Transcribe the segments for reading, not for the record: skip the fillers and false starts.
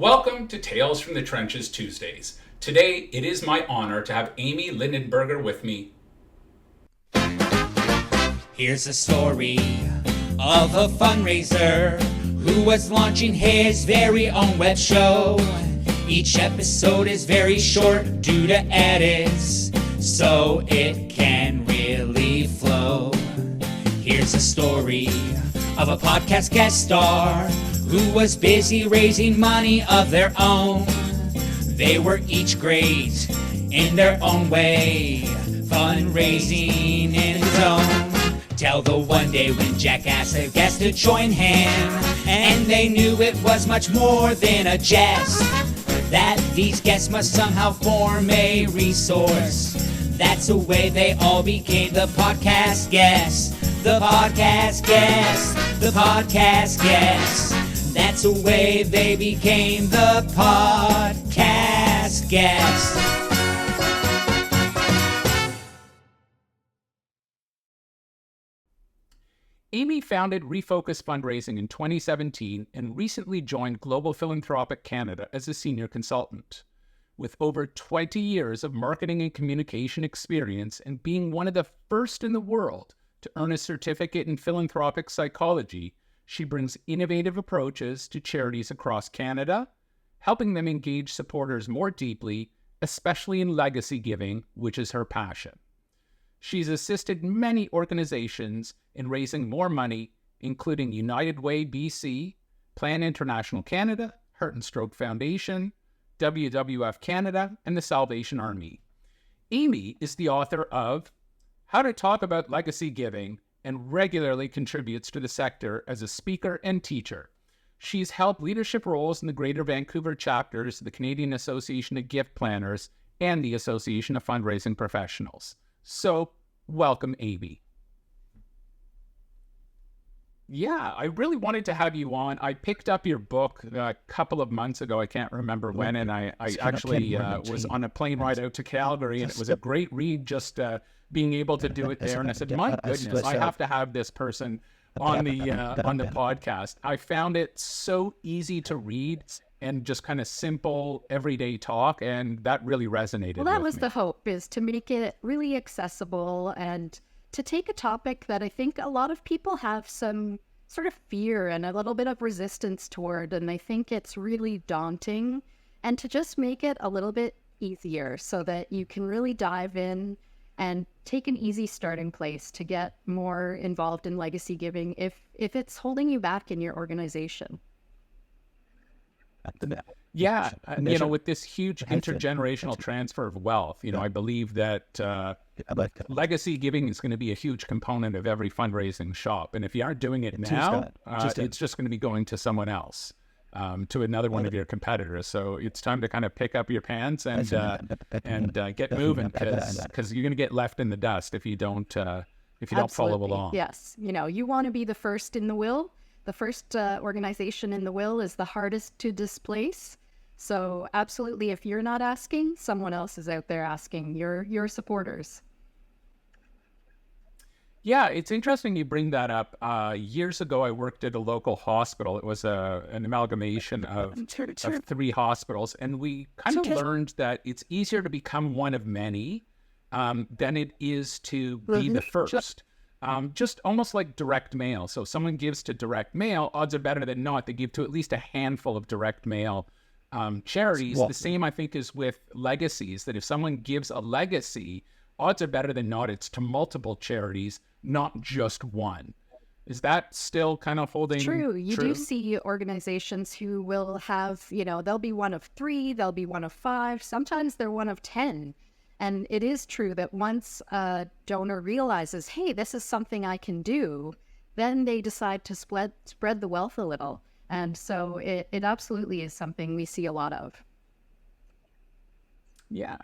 Welcome to Tales from the Trenches Tuesdays. Today, it is my honor to have Aimée Lindenberger with me. Here's a story of a fundraiser who was launching his very own web show. Each episode is very short due to edits, so it can really flow. Here's a story of a podcast guest star who was busy raising money of their own. They were each great in their own way, fundraising in zone. Till the one day when Jack asked a guest to join him, and they knew it was much more than a jest, that these guests must somehow form a resource. That's the way they all became the podcast guests. The podcast guests, the podcast guests. That's the way they became the podcast guests. Aimée founded Refocus Fundraising in 2017 and recently joined Global Philanthropic Canada as a senior consultant. With over 20 years of marketing and communication experience and being one of the first in the world to earn a certificate in Philanthropic Psychology, she brings innovative approaches to charities across Canada, helping them engage supporters more deeply, especially in legacy giving, which is her passion. She's assisted many organizations in raising more money, including United Way BC, Plan International Canada, Heart and Stroke Foundation, WWF Canada, and the Salvation Army. Aimée is the author of How to Talk About Legacy Giving and regularly contributes to the sector as a speaker and teacher. She's held leadership roles in the Greater Vancouver Chapters, the Canadian Association of Gift Planners, and the Association of Fundraising Professionals. So, welcome, Aimée. Yeah, I really wanted to have you on. I picked up your book a couple of months ago. I can't remember when, and I actually was on a plane ride out to Calgary, and it was a great read just being able to do it there. And I said, my goodness, I have to have this person on the podcast. I found it so easy to read and just kind of simple everyday talk, and that really resonated. Well, that was the hope, is to make it really accessible and to take a topic that I think a lot of people have some sort of fear and a little bit of resistance toward, and I think it's really daunting, and to just make it a little bit easier so that you can really dive in and take an easy starting place to get more involved in legacy giving if it's holding you back in your organization. Yeah, with this huge intergenerational transfer of wealth, I believe that legacy giving is going to be a huge component of every fundraising shop. And if you aren't doing it now, it's just going to be going to someone else, to another one of your competitors. So it's time to kind of pick up your pants and get moving, because you're going to get left in the dust if you don't follow along. Yes, you want to be the first in the wheel. The first organization in the wheel is the hardest to displace. So absolutely, if you're not asking, someone else is out there asking your supporters. Yeah, it's interesting you bring that up. Years ago, I worked at a local hospital. It was an amalgamation of three hospitals. And we kind of learned that it's easier to become one of many than it is to be the first. Just almost like direct mail. So someone gives to direct mail, odds are better than not they give to at least a handful of direct mail charities. The same, I think, is with legacies, that if someone gives a legacy, odds are better than not it's to multiple charities, not just one. Is that still kind of holding true? You do see organizations who will have, they'll be one of 3, they'll be one of 5, sometimes they're one of 10. And it is true that once a donor realizes, hey, this is something I can do, then they decide to spread the wealth a little. And so it absolutely is something we see a lot of. Yeah.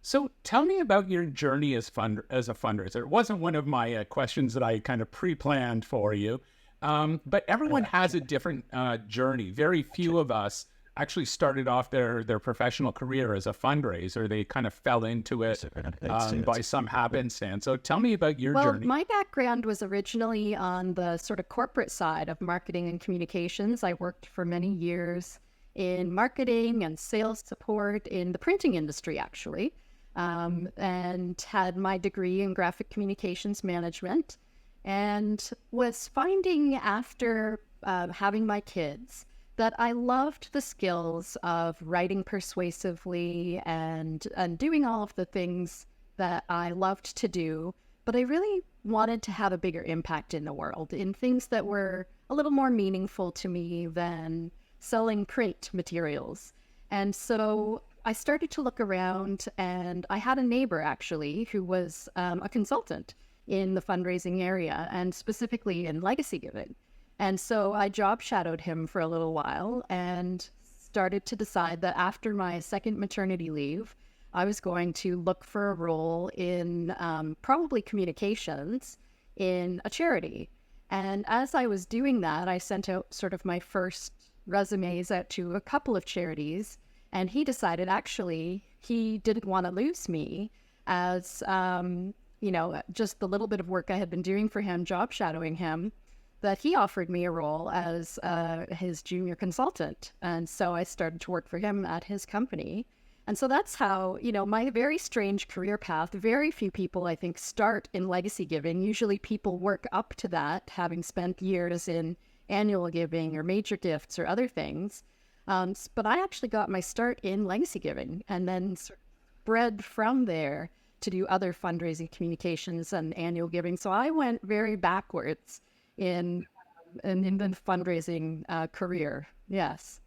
So tell me about your journey as a fundraiser. It wasn't one of my questions that I kind of pre-planned for you, but everyone has a different journey. Very few of us actually started off their professional career as a fundraiser. They kind of fell into it by some happenstance. So tell me about your journey. Well, my background was originally on the sort of corporate side of marketing and communications. I worked for many years in marketing and sales support in the printing industry, actually, and had my degree in graphic communications management, and was finding after having my kids that I loved the skills of writing persuasively and doing all of the things that I loved to do, but I really wanted to have a bigger impact in the world, in things that were a little more meaningful to me than selling print materials. And so I started to look around, and I had a neighbor actually who was a consultant in the fundraising area, and specifically in legacy giving. And so I job shadowed him for a little while and started to decide that after my second maternity leave, I was going to look for a role in probably communications in a charity. And as I was doing that, I sent out sort of my first resumes out to a couple of charities, and he decided actually he didn't want to lose me as, just the little bit of work I had been doing for him, job shadowing him, that he offered me a role as his junior consultant. And so I started to work for him at his company. And so that's how, my very strange career path. Very few people, I think, start in legacy giving. Usually people work up to that, having spent years in annual giving or major gifts or other things. But I actually got my start in legacy giving, and then spread from there to do other fundraising communications and annual giving. So I went very backwards in the fundraising career. Yes.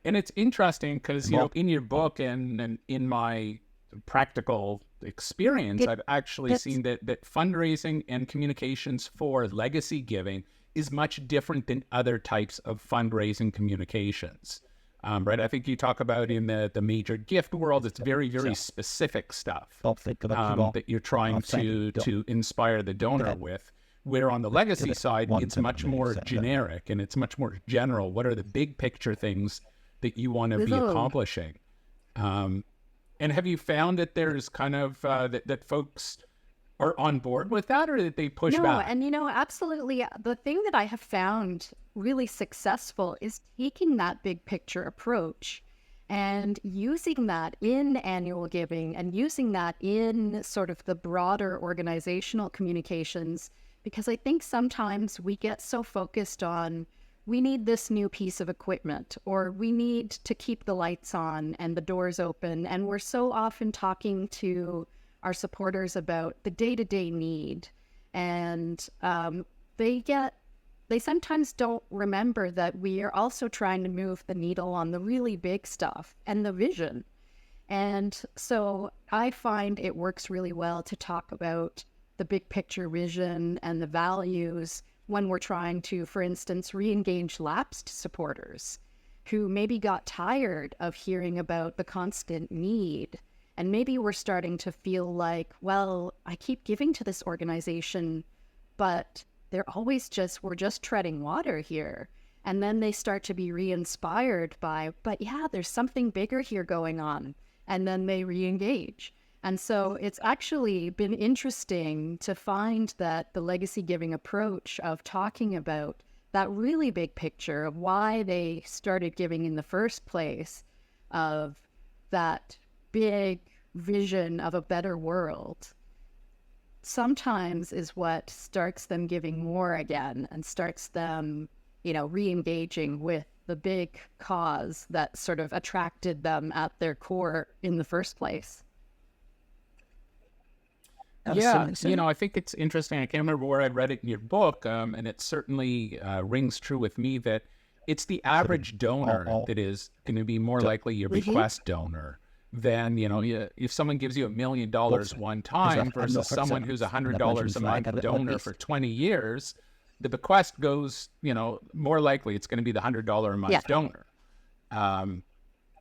And it's interesting because, in your book and in my practical experience, I've actually seen that fundraising and communications for legacy giving is much different than other types of fundraising communications. Right? I think you talk about in the major gift world, it's very, very specific stuff that you're trying to inspire the donor with. Where on the legacy side, it's much more generic and it's much more general. What are the big picture things that you want to be accomplishing? And have you found that there's kind of that folks are on board with that, or that they push back? And absolutely. The thing that I have found really successful is taking that big picture approach and using that in annual giving and using that in sort of the broader organizational communications. Because I think sometimes we get so focused on, we need this new piece of equipment, or we need to keep the lights on and the doors open. And we're so often talking to our supporters about the day-to-day need. And they sometimes don't remember that we are also trying to move the needle on the really big stuff and the vision. And so I find it works really well to talk about the big picture vision and the values when we're trying to, for instance, re-engage lapsed supporters who maybe got tired of hearing about the constant need. And maybe we're starting to feel like, well, I keep giving to this organization, but we're just treading water here. And then they start to be re-inspired by, but yeah, there's something bigger here going on. And then they re-engage. And so it's actually been interesting to find that the legacy giving approach of talking about that really big picture of why they started giving in the first place, of that big vision of a better world, sometimes is what starts them giving more again and starts them, re-engaging with the big cause that sort of attracted them at their core in the first place. Yeah, I think it's interesting. I can't remember where I read it in your book, and it certainly rings true with me that it's the average donor that is going to be more likely your bequest donor than, if someone gives you $1 million one time versus someone who's $100 a month donor for 20 years, the bequest goes, more likely it's going to be the $100 a month donor.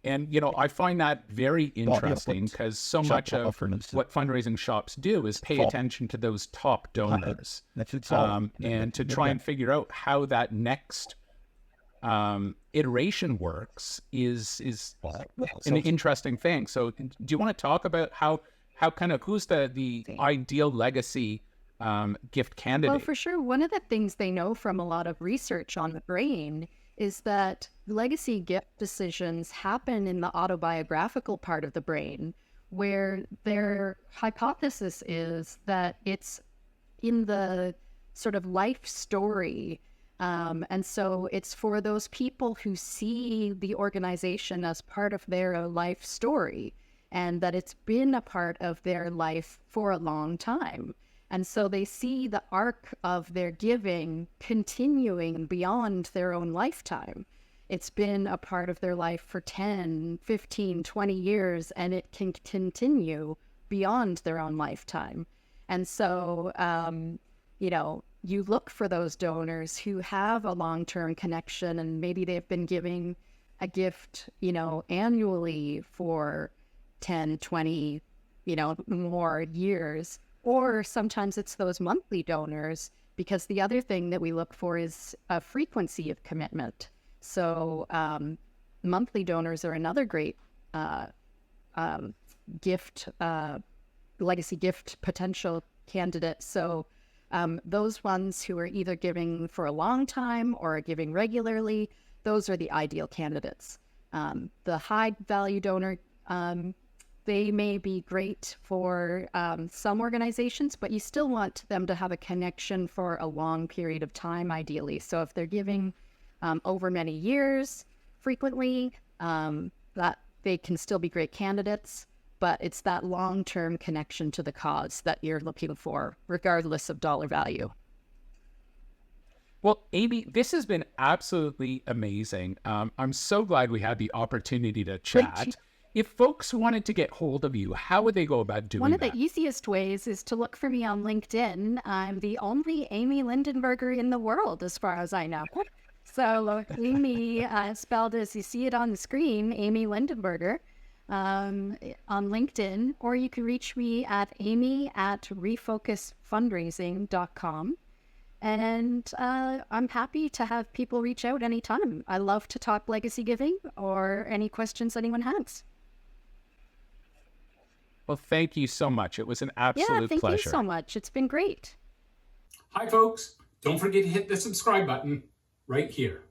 And, I find that very interesting because so much of what fundraising shops do is pay attention to those top donors and to try and figure out how that next iteration works is an interesting thing. So do you want to talk about how who's the ideal legacy gift candidate? Well, for sure. One of the things they know from a lot of research on the brain is that legacy gift decisions happen in the autobiographical part of the brain, where their hypothesis is that it's in the sort of life story. And so it's for those people who see the organization as part of their life story, and that it's been a part of their life for a long time. And so they see the arc of their giving continuing beyond their own lifetime. It's been a part of their life for 10, 15, 20 years, and it can continue beyond their own lifetime. And so, you look for those donors who have a long-term connection, and maybe they've been giving a gift, annually for 10, 20, more years. Or sometimes it's those monthly donors, because the other thing that we look for is a frequency of commitment. So monthly donors are another great legacy gift potential candidate. So those ones who are either giving for a long time or are giving regularly, those are the ideal candidates. The high value donor, they may be great for some organizations, but you still want them to have a connection for a long period of time, ideally. So if they're giving over many years frequently, that they can still be great candidates, but it's that long-term connection to the cause that you're looking for, regardless of dollar value. Well, Aimée, this has been absolutely amazing. I'm so glad we had the opportunity to chat. If folks wanted to get hold of you, how would they go about doing that? One of the easiest ways is to look for me on LinkedIn. I'm the only Aimée Lindenberger in the world, as far as I know. So Aimée, spelled as you see it on the screen, Aimée Lindenberger, on LinkedIn, or you can reach me at Aimée@refocusfundraising.com. And I'm happy to have people reach out anytime. I love to talk legacy giving or any questions anyone has. Well, thank you so much. It was an absolute thank pleasure. You so much. It's been great. Hi, folks. Don't forget to hit the subscribe button right here.